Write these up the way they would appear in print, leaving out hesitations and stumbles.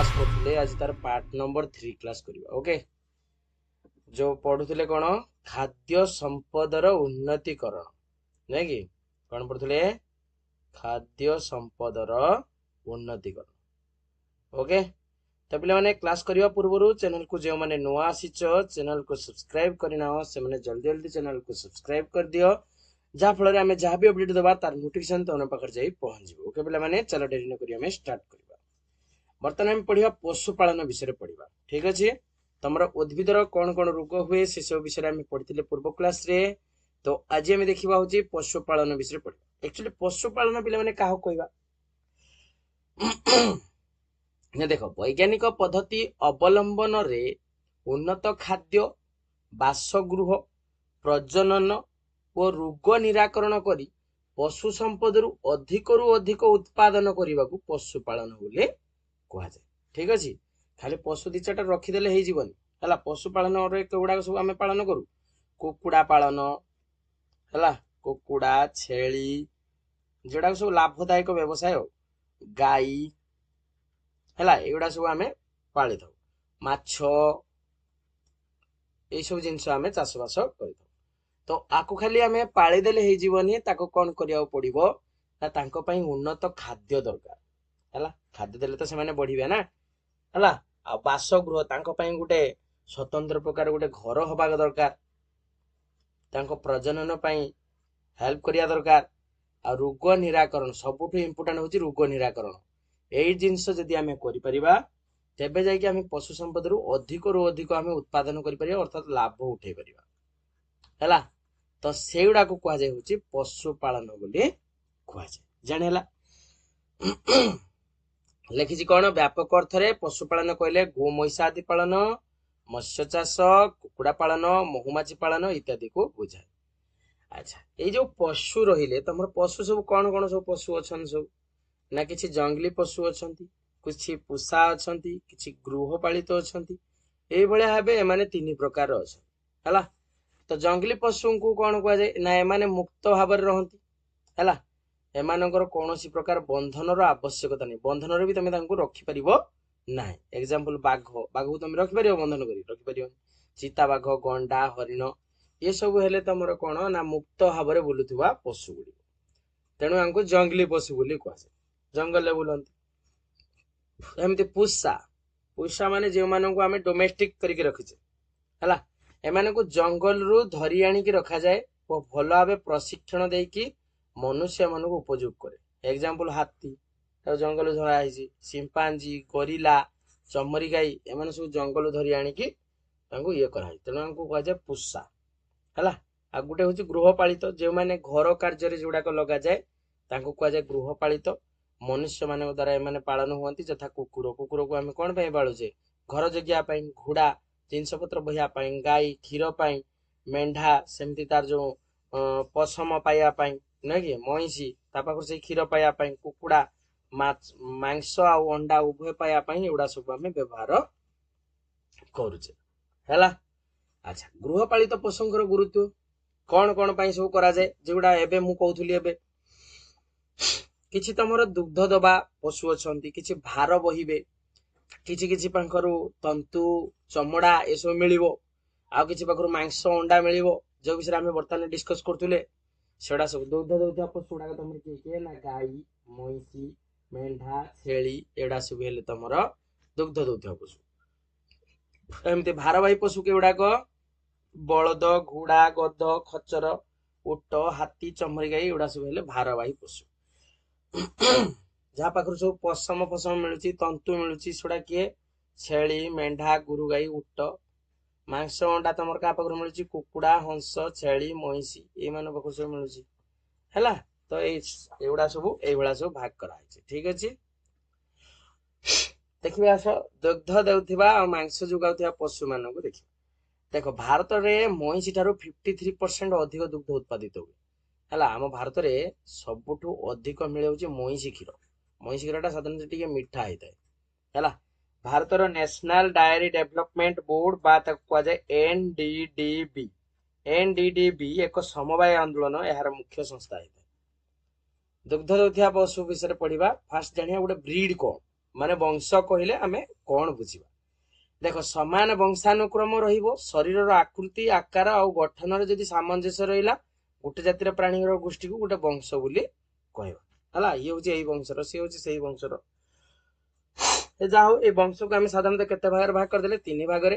Class करथुले आज तार part number 3 class करिबा ओके जो पढुथुले कोन खाद्य संपदर उन्नतिकरण नै कि कोन पढुथुले खाद्य संपदर उन्नतिकरण ओके तो पिला माने क्लास करिवा पूर्वरु चैनल को जे माने नुवा आसीच चैनल को सब्सक्राइब करना से माने जल्दी जल्दी चैनल को सब्सक्राइब कर दियो जा फल रे हमें जहां भी अपडेट देबा तार नोटिफिकेशन तोन पाखर जाई पहुंच जिवो ओके पिला माने चलो देरी न करिया हमें स्टार्ट करिवा वर्तमान हम पढिया पशुपालन विषय पढिवा ठीक अछि तमरा उद्भिदर कोन कोन रोग हुए से सब विषय हमें पढिथिले पूर्व क्लास रे तो आज हम देखिबा होची पशुपालन विषय पढिवा एक्चुअली पशुपालन पिला माने काहो कहबा ने देखो वैज्ञानिक पद्धति अवलंबन रे उन्नत खाद्य बासगृह प्रजनन और रोग निराकरण करी पशु संपद रु अधिक उत्पादन करने को पशुपालन बोले कह जाए ठीक अच्छे खाली पशु दी चार रखीदे हो पशुपालन गुड़ाक सब आम पालन करूँ कुकुड़ा पालन है कुकुड़ा छेली जोड़ा सब लाभदायक व्यवसाय गाई है एगुड़ा सब आम पाली था माछ ये सब जिनस आम चाष बास कर तो आकु खाली आम पालीदेले हो जीवनी ताको कौन करिया पड़िबो ना तांको पई उन्नत खाद्य दरकार है खाद्य देले तो से बढ़िबे ना है आ बासगृह तांको पई गुटे स्वतंत्र प्रकार गुटे घर हबा दरकार तांको प्रजनन पई हेल्प करिया दरकार आ रोग निराकरण सबुठु इम्पोर्टेंट होची रोग निराकरण एई जिंस जदि आमे करि परिबा तेबे जाई कि आमे पशु संपद रु अधिक आमे उत्पादन करि परिबा अर्थात लाभ उठै परिबा हैला तो सेउडा को कहा जाय होची पशुपालन बोली कहा जाय जाने हला लिखिछि कोन व्यापक अर्थ रे पशुपालन कहले गो महिष आदि पालन मत्स्य चाष कुकुड़ा पालन महुमाछी पालन इत्यादि को बुझाय अच्छा ए जो पशु रहिले तमर पशु सब कोन सब पशु अछन सब ना किछि जंगली पशु अछंती किछि पुषा अछंती किछि गृहपालित अछंती एई भले भाबे एमाने तीन प्रकार अछन हला तो जंगली पशु को कौन कह जाए ना एमाने मुक्त भाव रहती है एमानकर कौनसी प्रकार बंधन आवश्यकता नहीं बंधन भी तुम रखी पारिबो ना एग्जांपल बाघ बाघ को तुम रखि पारिबो बंधन करी रखि पारिबो चीता बाघ गंडा हरिण ये सब हेले तुमर कौन ना मुक्त भाव में बुलुवा पशु गुड़ी तेणु हमको जंगली पशु बोली कह जाए जंगल में बुलती एमती पूषा पूषा माने जो मानक आम डोमेस्टिक करके रखीचे है एमाने को जंगल रु धरी आनिकी रखा जाए और भल भाव प्रशिक्षण देकी मनुष्य मान को उपयोग करे एग्जांपल हाथी जंगल धरा है सिंपांजी गोरिल्ला चमरी गाई एमाने सब जंगल धरी आनिकी ये कराई तेणु हमको कह जाए पूषा है आ गोटे हूँ गृहपालित जो मैंने घर कार्य जोड़ाक लगा जाए तांको कह जाए गृहपालित मनुष्य मान द्वारा एमाने पालन हुआ यथा कुकुर कुकुर को आम कौन पालुचे घर जगिया घोड़ा जिनस पत्र बहिया गाई क्षीर मेढा सेमती तार जो पशम पाइबापी न कि महिषी तापाखर से क्षीर पाइबापी कुकुड़ा मांस आ अंडा उभय पाइबापी एगुड़ा सब आम व्यवहार करुचे है अच्छा गृहपालित पशुंर गुरुत्व कौन कौन सब करा जाए जेगुड़ा एबे मु कहूली एबे किछि तमर दुग्ध दबा पशु अछंती किछि भार बहिबे किछि किछि पाखरु तंतु चमड़ा ये सब मिलिबो आ किछि पाखरु मांस अंडा मिलिबो जो विषय आमे वर्तमान डिस्कस करथुले सेडा सब दुग्ध दउथिया पशु गुडा तमर के ना गाई महिषी मेंढा छेली एडा सब हेले तमर दुग्ध दउथिया पशु एमते भारवाही पशु के गुडा को बलद घोड़ा गध खच्चर उट हाथी चमरी गाई एडा सब हेले भारवाही पशु जहाँ पाखर सब पशम फसम मिलुची तंतु मिलुची सेडा किए छेली मेंढा गुरु गाई उट मांस अंडा तमर का पाखर मिलुची कुकुड़ा हंस छेली महिषी ए मान पाखर सब मिलुची हैला तो एगुड़ा सब एभला सब भाग करा है ठीक अछि देखिबे आस दुग्ध देउथिबा आ मांस जुगाउथिबा पशु मान को देखि देखो भारत रे महिषी ठारो 53% अधिक दुग्ध उत्पादित हुए हैला आम भारत रे सबुठु अधिक मिले होची महिषी क्षीर टा साधारण टिके मीठा होता है भारतर नेशनल डायरी डेवलपमेंट बोर्ड बा कह जाए एनडीडीबी एक समवाय आंदोलन यार मुख्य संस्था है दुग्ध दउथिया पशु विषय पढ़ा फास्ट जानिया गोटे ब्रीड कौन माने वंश कहले आमे कौन बुझिबा देख समान वंशानुक्रम रहिबो शरीर आकृति आकार और गठन रे जदि सामंजस्य रहिला गोटे जातिर प्राणी गोष्ठी को गोटे वंश बोली कहबा हला ये होची एई वंशर से होची सेई वंशर ए जा हो ए वंश को आमे साधारणतः केते भाग कर देले तीन भाग रे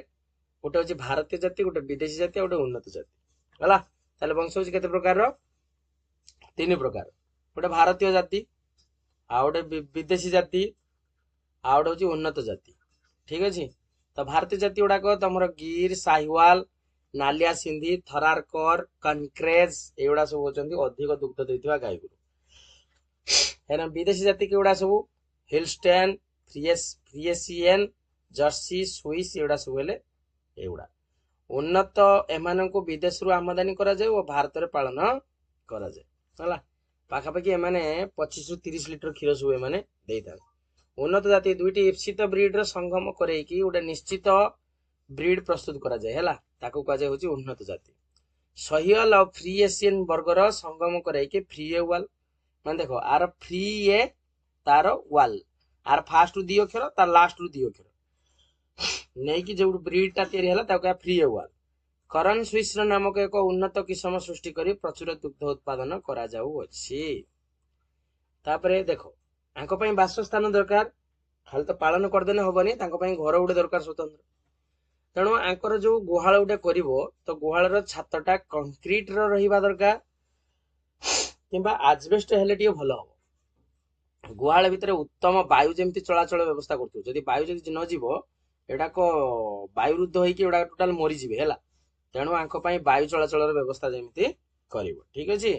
गोटे होची भारतीय जाति गोटे विदेशी जाति और गोटे उन्नत जाति हला ताले वंश होची केते प्रकार रो तीन प्रकार गोटे भारतीय जाति आ गोटे विदेशी जाति आ गोटे होची उन्नत जाति ठीक अछि तो भारतीय जाति गुड़ाक तुम गिर साहिवाल नालिया सिंधी थरारकर कनक्रेज एगुड़ा सब होचंती अधिक दुग्ध देथिबा गाय गुरु है विदेशी जाति के गुड़ा सब हिलस्टेन फ्रिएसियन जर्सी स्विस एगुड़ा सब हेले एगुड़ा उन्नत एमान को विदेश रु आमदानी करा जाय और भारत रे पालन करा जाय हला पाखापाखि एमाने 25 रु 30 लिटर क्षीर सब एमाने देइता उन्नत जाति दुईटी ईप्सित ब्रीड रो संगम करैकी गोटे निश्चित ब्रीड प्रस्तुत करा जाय हला ताको कहा जाय होची उन्नत जाति सहियल और फ्री एशियन वर्गर संगम करैकी फ्री ए वाल मान देखो आर फ्री ए तार वाल आर फास्ट रु दी अक्षर तार लास्ट रु दी अक्षर नै कि जो ब्रीड ता तयारी हला ताको फ्री ए वाल करन स्विस नामक एक उन्नत किस्म सृष्टि करी प्रचुर दुग्ध उत्पादन करा जाऊ अछि तापरे देखो आंको पई बासस्थान दरकार खाली तो पालन करदेने हबनी तांको पई घर उडे दरकार स्वतंत्र तेणु आंकर जो गुहाल उडे करिवो तो गुहालर छातटा कंक्रीट रो रहिबा दरकार किंबा आजबेस्ट हेले टिके भलो हो गुहाल भितरे उत्तम वायु जेमति चलाचल व्यवस्था करथु जदि वायु जदि न जीवो एडा को वायुरुद्ध होई कि एडा टोटल मरि जिवे हैला तेणु आंको पई वायु चलाचलर व्यवस्था जेमति करिवो ठीक अछि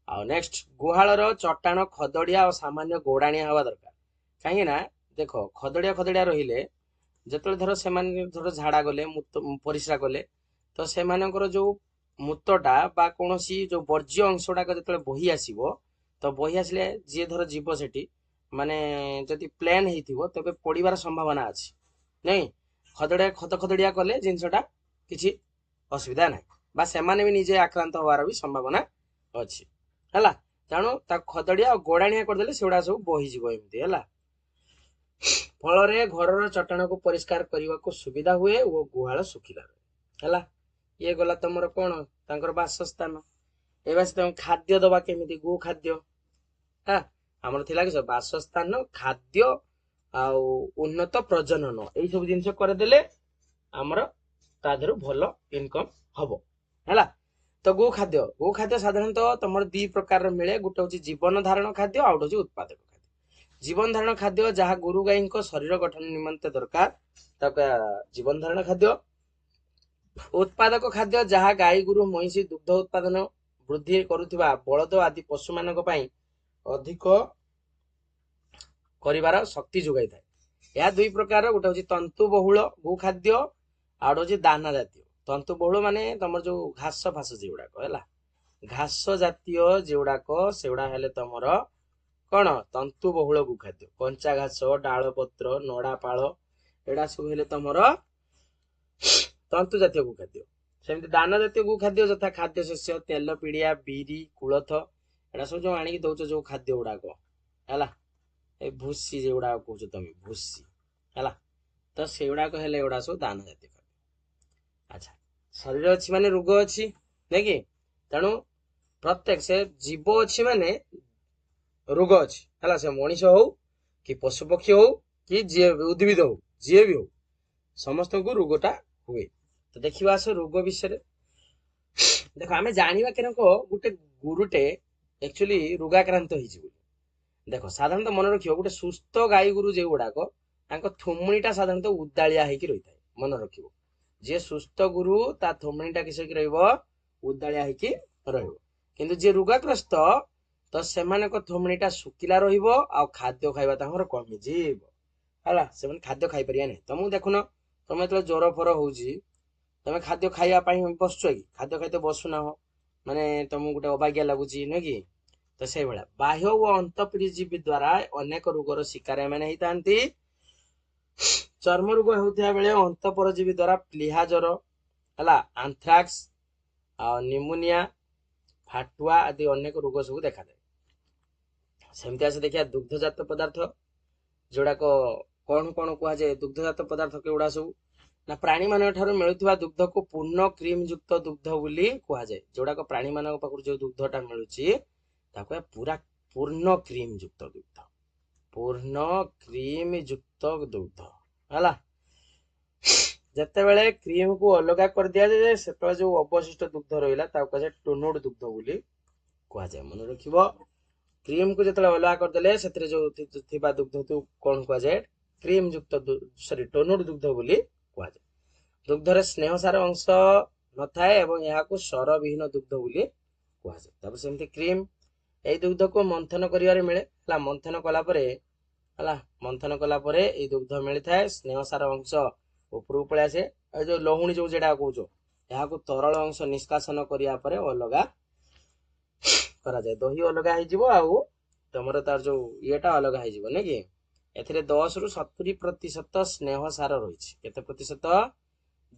आ नेक्स्ट गुहालर चट्टाण खदड़िया और सामान्य गोड़ाणिया हवा दरकार कहीं ना देखो खदड़िया खदड़िया रहिले जतले धर से धर झाड़ा गले परिस्रा गले तो से जो मूतटा बा कोनोसी जो वर्ज्य अंशटा जतले बही आसीबो तो बही आसले जे धर जीव सेठी माने जदि प्लेन हेतिबो तबे पड़िबार संभावना अछि नहीं खदड़िया खदड़िया कले जिंसटा किछि असुविधा नाही बा सेमाने भी निजे आक्रांत होवार भी संभावना अछि हला तेणु खदड़िया और गोड़ाणिया करदेले सेगुड़ा सब बहीजिब एमती है फल घर चट्टाण को परिष्कार करने को सुविधा हुए वो गुहाल सुखिला है ये गला तुम कौन तर बासस्थान ए खाद्य दबा केमी गो खाद्य हाँ आमर थिला कि बासस्थान खाद्य आउ उन्नत प्रजनन यही सब जिनस करदेले आमर ताधर भल इनकम हबो है तो गो खाद्य साधारणतः तुम दी प्रकार मिले गोटे हूँ जीवन धारण खाद्य आउ गोटे उत्पादक खाद्य जीवन धारण खाद्य जहाँ गोरु गाई शरीर गठन निमंते दरकार जीवन धारण खाद्य उत्पादक खाद्य जहाँ गाई गुरु महिषी दुग्ध उत्पादन वृद्धि करुवा बलद आदि पशु मान अधिक कर शक्ति जोगाई था यह दुई प्रकार गोटे हूँ तंतु बहुल गो खाद्य आउ गोटे हूँ दाना जातीय तंतु बहुल माने तुम जो घास फास जेगुड़ाक है घास जातीय जेगुड़ाक सेगुड़ा हेले तुमर कौन तंतु बहुल गोखाद्य कंचा घास डाल पत्र नड़ा पाल एड़ा सब हेले तुमर तंतु जातीय गोखाद्य सेमती दाना जातीय गोखाद्य यथा खाद्य शस्य तेल पीड़िया बीरी कुलथ एड़ा सब जो आनिक दौच जो खाद्य गुड़ाक है भूसी जेगुड़ा कह तुम भूसी है तो सेगुड़ाक हेले एगुड़ा सब दाना जातीय खाद्य अच्छा शरीर अच्छी माने रोग अच्छी नहीं कि तेणु प्रत्येक से जीव अच्छी माने रोग अच्छी है से मनीष हो कि पशु पक्षी हो कि जी उद्भिद हो जी भी हो समस्त को रोगटा हुए तो देखा आस रोग विषय देख आम जाना के गोटे गुरुटे एक्चुअली रोगाक्रांत हो देख साधारणतः मन रख गोटे सुस्थ गाई गुरु जो गुड़ाक थुमणीटा साधारणतः उदाड़िया होगी रही है मन रख जे सुस्थ गुरु ता थुमणीटा किस उदाड़िया होगी किंतु जे रोगाग्रस्त तो सेमानक थुमणीटा सुखिला रहिबो आ खाद्य खाइबा तांकर कमी जीव हला से खाद्य खाई परिया नहीं तुमको देखुन तुम जो ज्वर फर होउजी तुम खाद्य खाइबा पई बसुछ कि खाद्य खाइते बसुना हो माने तुमको गोटे अबाग्या लगुची न कि तो से भाया बाह्य और अंतःपरिजीवी द्वारा अनेक रोगर शिकार एमाने होइतांती चर्म रोग होता बेले अंतःपरजीवी द्वारा प्लीहा ज्वर है आंथ्राक्स निमोनिया फाटुआ आदि अनेक रोग सब देखा जाए सेमती आसे देखिए दुग्धजात पदार्थ जोड़ाक कौन कौन कहुए दुग्धजात पदार्थ केगुड़ा सब ना प्राणी मान ठारू मिलुवा दुग्ध को पूर्ण क्रीम युक्त दुग्ध बोली कहुए जोड़ाक प्राणी मान पाखु जो दुग्धटा मिलूची ताको पूरा पूर्ण क्रीम युक्त दुग्ध पूर्ण क्रीम युक्त दुग्ध है जिते बेले क्रीम को अलग कर दिया जाए से जो अवशिष्ट दुग्ध रहा कहुए टोनुड दुग्ध बोली कहुए मन रख क्रीम को जो अलग करदे से जो दुग्ध कौन कहुए क्रीम युक्त सॉरी टोनुड दुग्ध बोली कहुए दुग्धर स्नेह सार अंश न थाए सर विहीन दुग्ध बोली कहुए सेमती क्रीम ये दुग्ध को मंथन कर मिले मंथन कलापर ये दुग्ध मिलता है स्नेह सार अंश ऊपर पलि आसे जो लहुणी जो जेटा कौच यहाँ तरल अंश निष्कासन करने अलग करा जाए दही अलग हो तुम तार जो येटा अलग हो नहीं कि ए 10 रु 70% स्नेह सार रही के प्रतिशत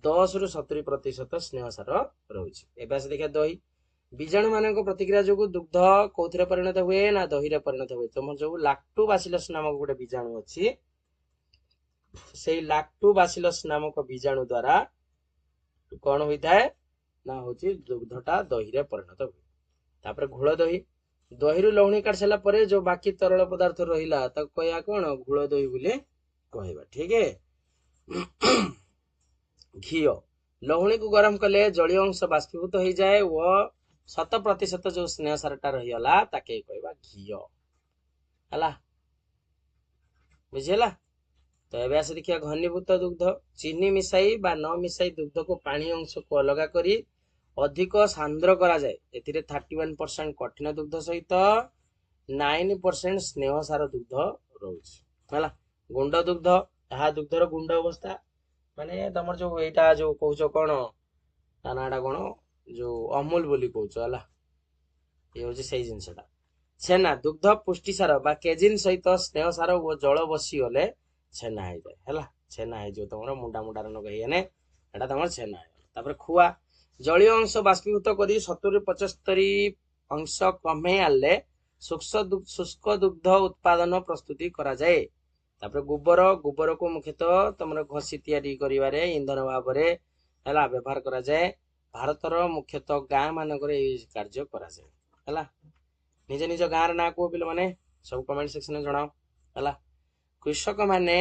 10 रु 70% स्नेह सार रही देखिए दही बीजाणु मान प्रतिक्रिया जो दुग्ध कौन परिणत हुए ना दही परिणत हुए तुम जो लैक्टोबासिलस नामक गोटे बीजाणु अच्छी से लैक्टोबासिलस नामक बीजाणु द्वारा कौन होता है ना हूँ दुग्धटा दही परिणत हुए तापर घोल दही दही रु लहुणी काट सारा पर जो बाकी तरल पदार्थ रहा कह कौन घोल दही बोले कहवा ठीक है घी लहुणी को गरम कले जलीय अंश बाष्पीभूत हो जाए वो 100% जो स्नेह सारटा रहीगला ताके कहवा घी है बुझेला तो ये से देखिए घनीभूत दुग्ध चीनी मिसाई बा न मिसाई दुग्ध को पानी अंश को अलग करी अधिक सांद्र करा जाए एथिरे 31% कठिन दुग्ध सहित 9% स्नेह सार दुग्ध रोचे गुंड दुग्ध यहाँ दुग्धर गुंड अवस्था माने तुम जो यहाँ जो कौच कौन नाटा कौन जो अमूल बोली कौच है ये हूँ से जिनसा छेना दुग्ध पुष्टिसार बा केजिन सहित स्नेह सार और जल बसीगले छेना हो जाए है छेना हो तुम मुंडा मुंडा नगेने एटा तुम छेना है खुआ जलीय अंश बाष्पीभूत कर 70-75 अंश कमे आले शुष्क दुग्ध उत्पादन प्रस्तुति करा जाए तापर गोबर गोबर को मुख्यतः तुम घसी तैयारी करिवारे इंधन भाव में है व्यवहार करा जाए भारतर मुख्यतः गाँ मानक कार्य करा जाए है निज निज गाँव ना कह पे मैंने सब कमेंट सेक्शन जनाओ है कृषक माने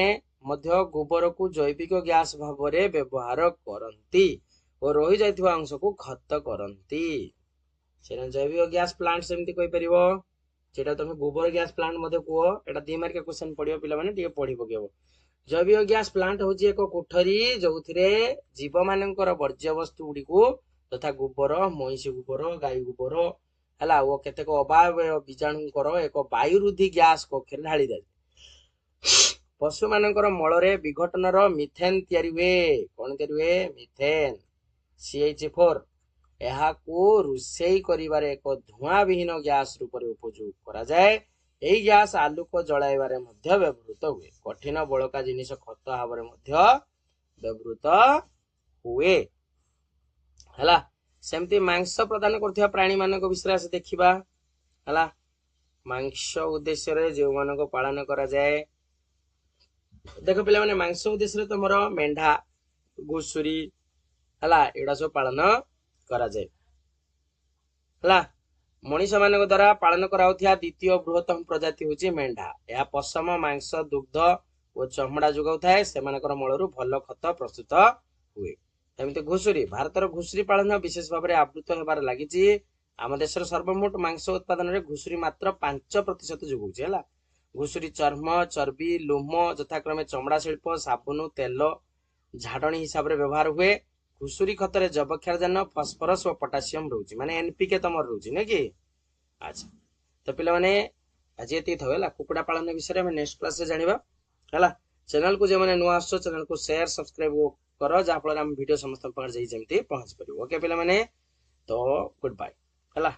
मध्य गोबर को जैविक गैस भाव में व्यवहार करती और रही जाइथिबा अंश को खत करती जैविक गैस प्लांट सेमती कहि परिबो जेटा तुम गोबर गैस प्लांट मध्य कह एटा 2 मार्क क्वेश्चन पढ़ियो पिला माने टिके पढ़ी पकेबो जैविक गैस प्लांट होची एक कोठरी जोथिरे जीव मानकर वर्ज्य वस्तु गुडी को तथा गोबर महिषी गोबर गाई गोबर है वो केतेक अभाव बीजाणुकर एक वायुरुद्धि गैस कक्षे ढाली दे पशु मानकर मलरे विघटनर मिथेन तैयारी हुए कौन तैयारी हुए मिथेन CH4 यहाँ को रोषेई करिवार एक धुआं विहीन गैस रूप में उपयोग करा जाए यही गैस आलुक जलाइबारे मध्य व्यवहृत हुए कठिन बड़का जिनिस खत भाव में मध्य व्यवहृत हुए है सेमती मांस प्रदान करथिबा प्राणी मानक विषय से देखिबा है मांस उद्देश्य जो मानक पालन करा जाए देख पे मैंने मांस उद्देश्य तुम मेढा घुषुरी है एड़ा सब पालन करा जाए है मनीष मान द्वारा पालन कराउथिया द्वितीय बृहत्तम प्रजाति हूँ मेढा यह पशम मांस दुग्ध और चमड़ा जोगाऊ थाए से मलरू भल खत प्रस्तुत हुए एमती घुषुरी भारतर घुषुरी पालन विशेष भाव में आवृत होबार लगी आम देशर सर्वमोट मांस उत्पादन में घुषुरी मात्र 5% जोगाउछि है घुषुरी चर्म चर्बी लोम यथाक्रमे चमड़ा शिल्प साबुन तेल झाड़नी हिसाब से व्यवहार हुए घुषुरी खतर जबक्षारजान फस्फरस और पोटासियम रोचे माने NPK तमर रोचे ना कि अच्छा तो पे मैंने आज ये था कुकुड़ा पालन विषय में नेक्स्ट क्लास जाना है चैनल को जो मैंने नुआ आस चैनल को शेयर सब्सक्राइब कर जहाँफल वीडियो समस्त जमी पहुंच पार ओके पे मैंने तो गुड बाय है।